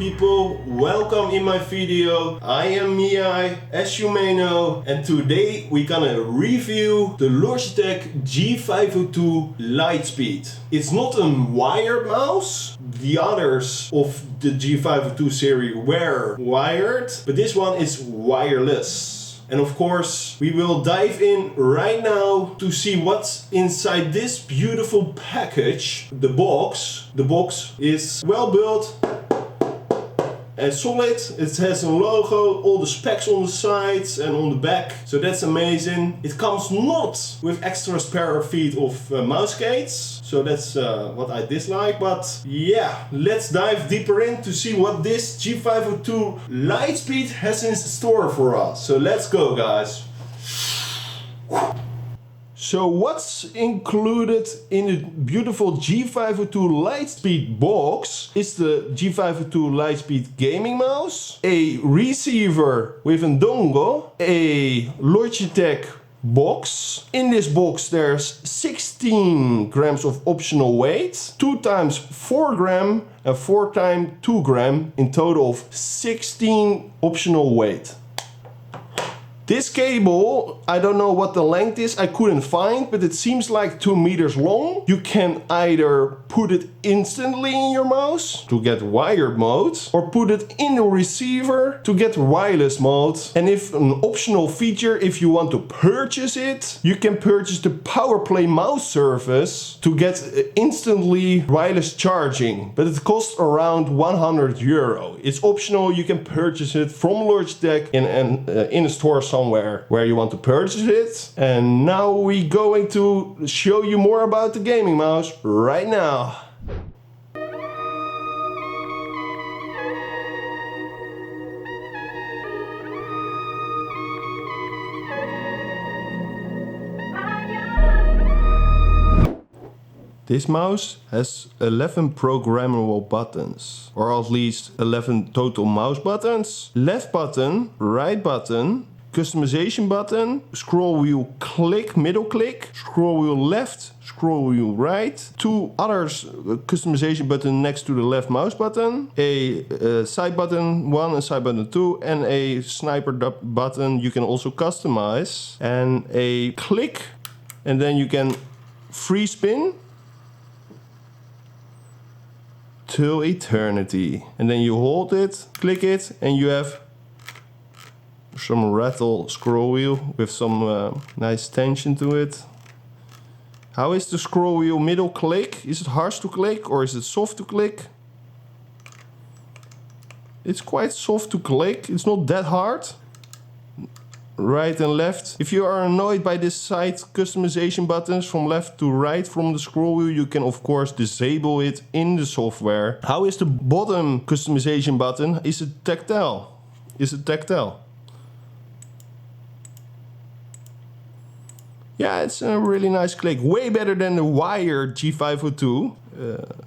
people, welcome in my video. I am miEye, as you may know, and today we're gonna review the Logitech G502 Lightspeed. It's not a wired mouse. The others of the G502 series were wired, but this one is wireless. And of course, we will dive in right now to see what's inside this beautiful package. The box is well built and solid. It has a logo, all the specs on the sides and on the back. So that's amazing. It comes not with extra spare feet of mouse gates. So that's what I dislike. But yeah, let's dive deeper in to see what this G502 Lightspeed has in store for us. So let's go, guys. So what's included in the beautiful G502 Lightspeed box is the G502 Lightspeed gaming mouse, a receiver with a dongle, a Logitech box. In this box there's 16 grams of optional weight, 2 times 4 gram and 4 times 2 gram, in total of 16 optional weight. This cable, I don't know what the length is, I couldn't find, but it seems like 2 meters long. You can either put it instantly in your mouse to get wired mode, or put it in the receiver to get wireless mode. And if an optional feature, if you want to purchase it, you can purchase the PowerPlay mouse service to get instantly wireless charging, but it costs around €100. It's optional, you can purchase it from Logitech in a store somewhere where you want to purchase it. And now we're going to show you more about the gaming mouse right now. This mouse has 11 programmable buttons, or at least 11 total mouse buttons. Left button, right button, customization button, scroll wheel click, middle click, scroll wheel left, scroll wheel right, 2 others customization button next to the left mouse button, a side button 1 and side button 2, and a sniper button you can also customize, and a click, and then you can free spin till eternity, and then you hold it, click it, and you have some rattle scroll wheel with some nice tension to it. How is the scroll wheel middle click? Is it harsh to click or is it soft to click? It's quite soft to click, it's not that hard. Right and left. If you are annoyed by this side customization buttons from left to right from the scroll wheel, you can of course disable it in the software. How is the bottom customization button? Is it tactile? Yeah, it's a really nice click. Way better than the wired G502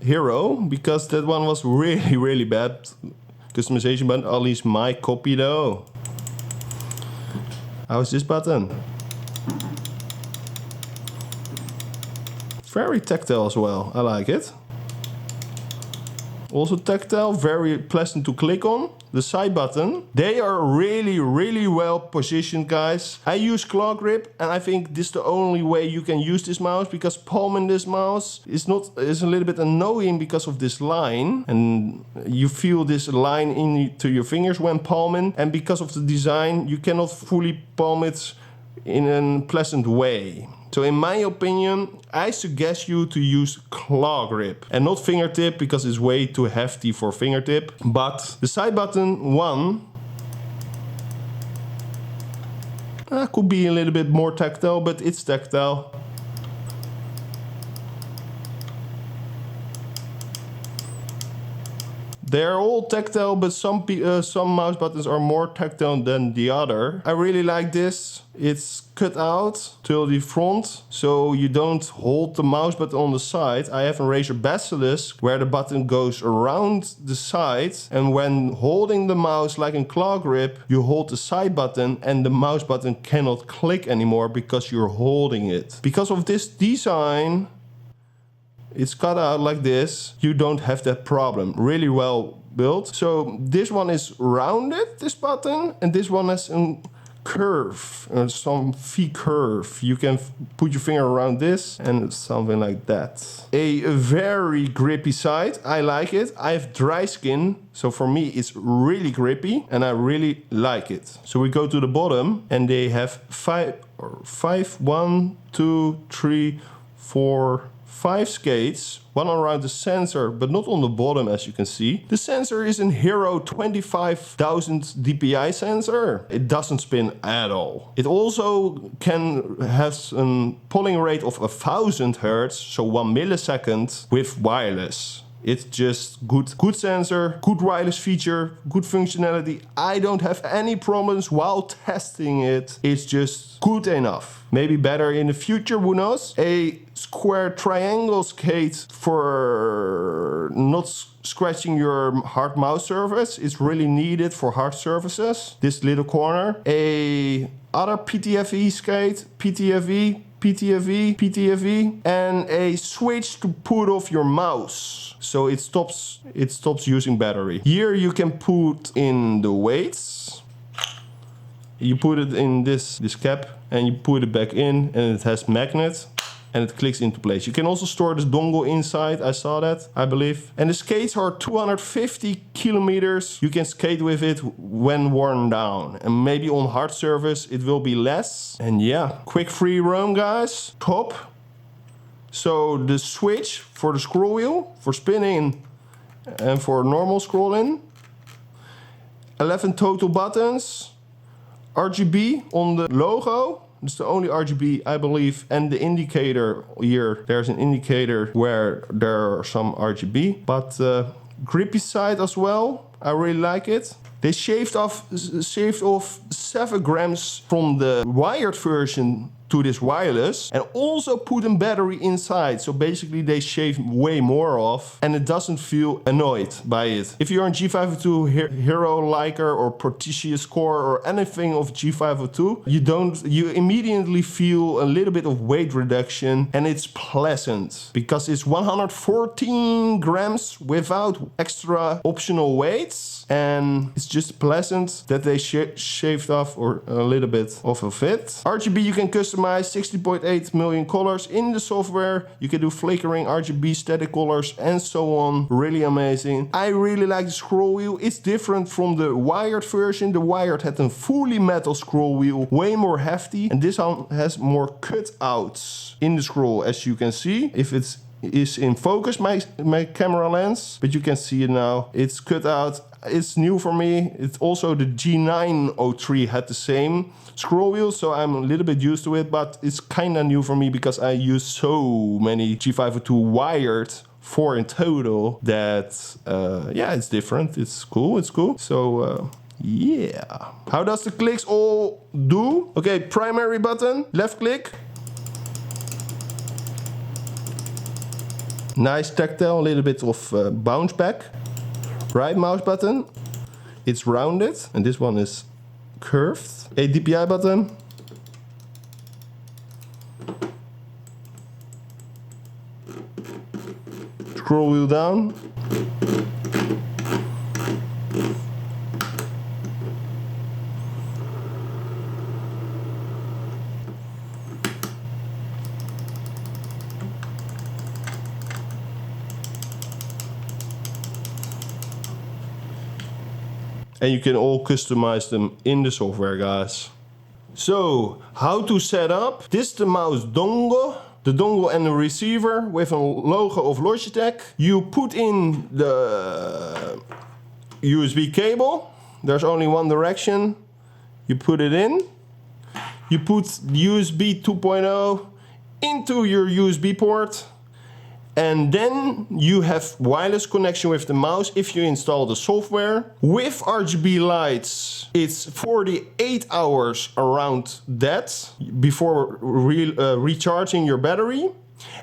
Hero, because that one was really bad customization button. At least my copy though. How is this button? Very tactile as well, I like it. Also tactile, very pleasant to click on. The side button, they are really well positioned, guys. I use claw grip, and I think this is the only way you can use this mouse, because palming this mouse is a little bit annoying because of this line, and you feel this line into your fingers when palming, and because of the design you cannot fully palm it in a pleasant way. So in my opinion, I suggest you to use claw grip and not fingertip, because it's way too hefty for fingertip. But the side button 1 could be a little bit more tactile, but it's tactile. They're all tactile, but some mouse buttons are more tactile than the other. I really like this. It's cut out till the front, so you don't hold the mouse button on the side. I have a Razer Basilisk where the button goes around the side, and when holding the mouse like in claw grip, you hold the side button and the mouse button cannot click anymore because you're holding it. Because of this design, it's cut out like this, you don't have that problem. Really well built. So this one is rounded, this button, and this one has a curve, some V curve. You can put your finger around this and something like that. A very grippy side. I like it. I have dry skin, so for me it's really grippy and I really like it. So we go to the bottom and they have five, 5 skates, one around the sensor, but not on the bottom as you can see. The sensor is an Hero 25,000 DPI sensor. It doesn't spin at all. It also has a polling rate of 1000 Hertz, so 1 millisecond with wireless. It's just good sensor, good wireless feature, good functionality. I don't have any problems while testing it. It's just good enough. Maybe better in the future, who knows? A square triangle skate for not scratching your hard mouse surface is really needed for hard surfaces. This little corner. A other PTFE skate, PTFE, and a switch to put off your mouse. So it stops using battery. Here you can put in the weights. You put it in this cap and you put it back in and it has magnet and it clicks into place. You can also store this dongle inside. I saw that, I believe. And the skates are 250 kilometers. You can skate with it when worn down. And maybe on hard surface it will be less. And yeah, quick free roam, guys. Top. So the switch for the scroll wheel, for spinning and for normal scrolling. 11 total buttons. RGB on the logo. It's the only RGB, I believe, and the indicator here. There's an indicator where there are some RGB, but grippy side as well. I really like it. They shaved off 7 grams from the wired version to this wireless and also put a battery inside. So basically they shave way more off and it doesn't feel annoyed by it. If you're a G502 Hero liker or Proticius core or anything of G502, you immediately feel a little bit of weight reduction and it's pleasant because it's 114 grams without extra optional weights. And it's just pleasant that they shaved off or a little bit off of it. RGB you can customize 60.8 million colors in the software. You can do flickering RGB, static colors and so on. Really amazing. I really like the scroll wheel. It's different from the wired version. The wired had a fully metal scroll wheel, way more hefty. And this one has more cutouts in the scroll, as you can see. If it's in focus, my camera lens, but you can see it now. It's cut out. It's new for me. It's also the G503 had the same scroll wheel, so I'm a little bit used to it, but it's kind of new for me because I use so many G502 wired, 4 in total, that yeah, it's different. It's cool. So yeah. How does the clicks all do? Okay, primary button, left click. Nice tactile, a little bit of bounce back. Right mouse button, it's rounded, and this one is curved. A DPI button. Scroll wheel down. And you can all customize them in the software, guys. So, how to set up? This is the mouse dongle. The dongle and the receiver with a logo of Logitech. You put in the USB cable. There's only one direction. You put it in. You put USB 2.0 into your USB port. And then you have wireless connection with the mouse if you install the software. With RGB lights, it's 48 hours around that before recharging your battery.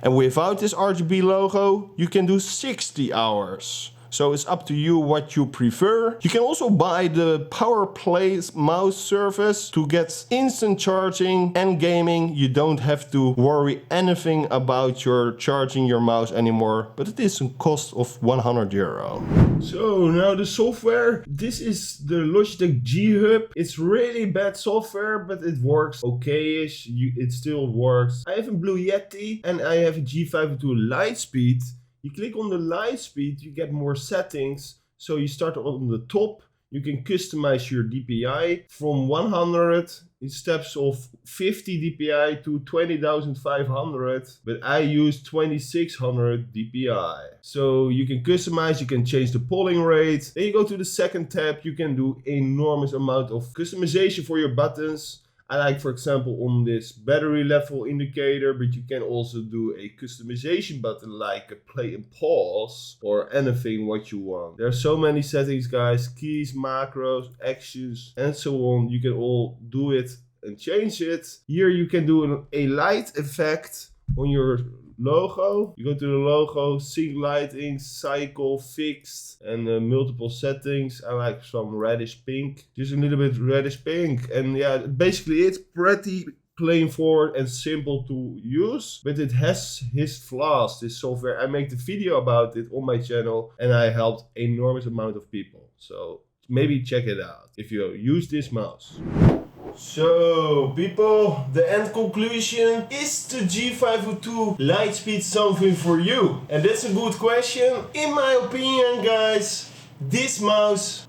And without this RGB logo, you can do 60 hours. So it's up to you what you prefer. You can also buy the PowerPlay mouse service to get instant charging and gaming. You don't have to worry anything about your charging your mouse anymore, but it is a cost of €100. So now the software. This is the Logitech G Hub. It's really bad software, but it works okay-ish. It still works. I have a Blue Yeti and I have a G502 Lightspeed. You click on the Lightspeed, you get more settings. So you start on the top. You can customize your DPI from 100 in steps of 50 DPI to 20,500, but I use 2600 DPI. So you can customize, you can change the polling rate. Then you go to the second tab, you can do enormous amount of customization for your buttons. I like, for example, on this battery level indicator, but you can also do a customization button like a play and pause or anything what you want. There are so many settings, guys, keys, macros, actions, and so on. You can all do it and change it. Here you can do a light effect on your logo. You go to the logo, sync lighting, cycle, fixed, and multiple settings. I like some reddish pink, just a little bit reddish pink. And yeah, basically it's pretty plain forward and simple to use, but it has his flaws, this software. I make the video about it on my channel and I helped enormous amount of people. So maybe check it out if you use this mouse. So people, the end conclusion, is the G502 Lightspeed something for you? And that's a good question. In my opinion, guys, this mouse,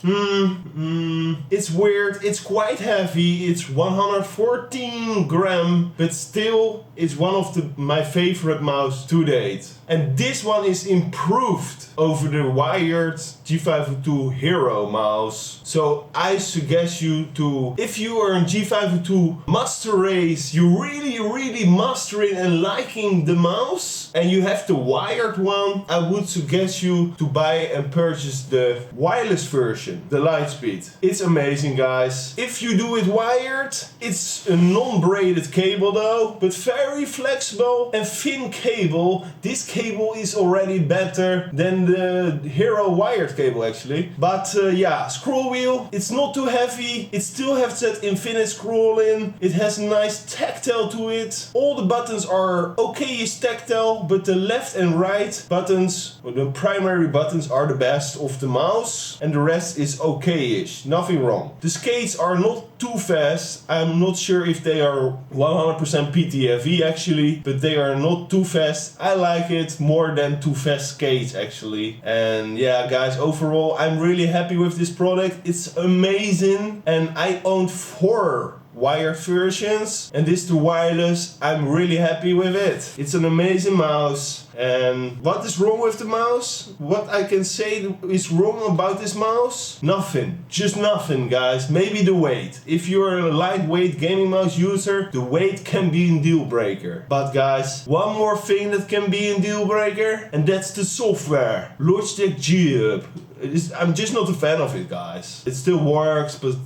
it's weird, it's quite heavy, it's 114 gram, but still it's one of my favorite mouse to date. And this one is improved over the wired G502 Hero mouse. So I suggest you to, if you are in G502 master race, you really mastering and liking the mouse, and you have the wired one, I would suggest you to buy and purchase the wireless version, the Lightspeed. It's amazing, guys. If you do it wired, it's a non-braided cable though, but very flexible and thin cable. This cable is already better than the Hero wired cable actually. But yeah, scroll wheel, it's not too heavy. It still has that infinite scrolling. It has a nice tactile to it. All the buttons are okay-ish tactile, but the left and right buttons, or the primary buttons, are the best of the mouse, and the rest is okay-ish, nothing wrong. The skates are not too fast. I'm not sure if they are 100% PTFE actually, but they are not too fast. I like it more than too fast skates actually. And yeah, guys, overall I'm really happy with this product. It's amazing, and I own 4 wired versions, and this the wireless. I'm really happy with it. It's an amazing mouse. And what is wrong with the mouse? What I can say is wrong about this mouse? Nothing. Just nothing, guys. Maybe the weight. If you're a lightweight gaming mouse user, the weight can be a deal breaker. But guys, one more thing that can be a deal breaker, and that's the software. Logitech G Hub. I'm just not a fan of it, guys. It still works, but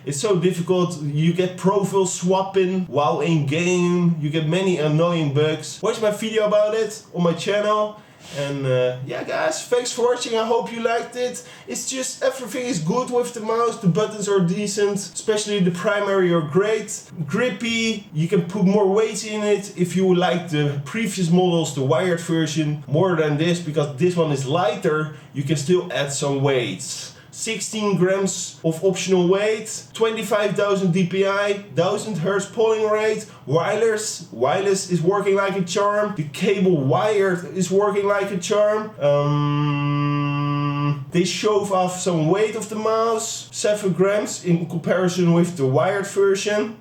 it's so difficult. You get profile swapping while in game. You get many annoying bugs. Watch my video about it on my channel. And yeah, guys, thanks for watching. I hope you liked it. It's just everything is good with the mouse. The buttons are decent, especially the primary are great. Grippy, you can put more weight in it if you like the previous models, the wired version, more than this, because this one is lighter. You can still add some weights. 16 grams of optional weight, 25,000 DPI, 1000 Hz polling rate, wireless is working like a charm, the cable wired is working like a charm. They shove off some weight of the mouse, 7 grams in comparison with the wired version.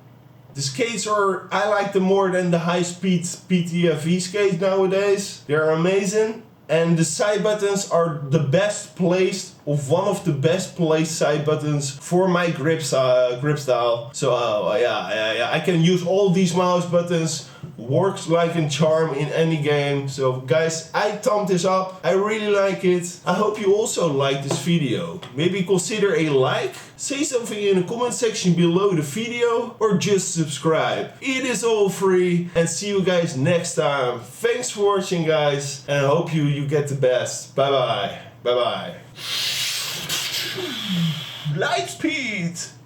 The skates are, I like them more than the high-speed PTFE skates nowadays. They're amazing. And the side buttons are the best placed, of one of the best placed side buttons for my grip style. So yeah, I can use all these mouse buttons works like a charm in any game. So guys, I thumbed this up. I really like it. I hope you also like this video. Maybe consider a like, say something in the comment section below the video, or just subscribe. It is all free, and see you guys next time. Thanks for watching, guys, and I hope you get the best. Bye bye. Bye bye. Lightspeed!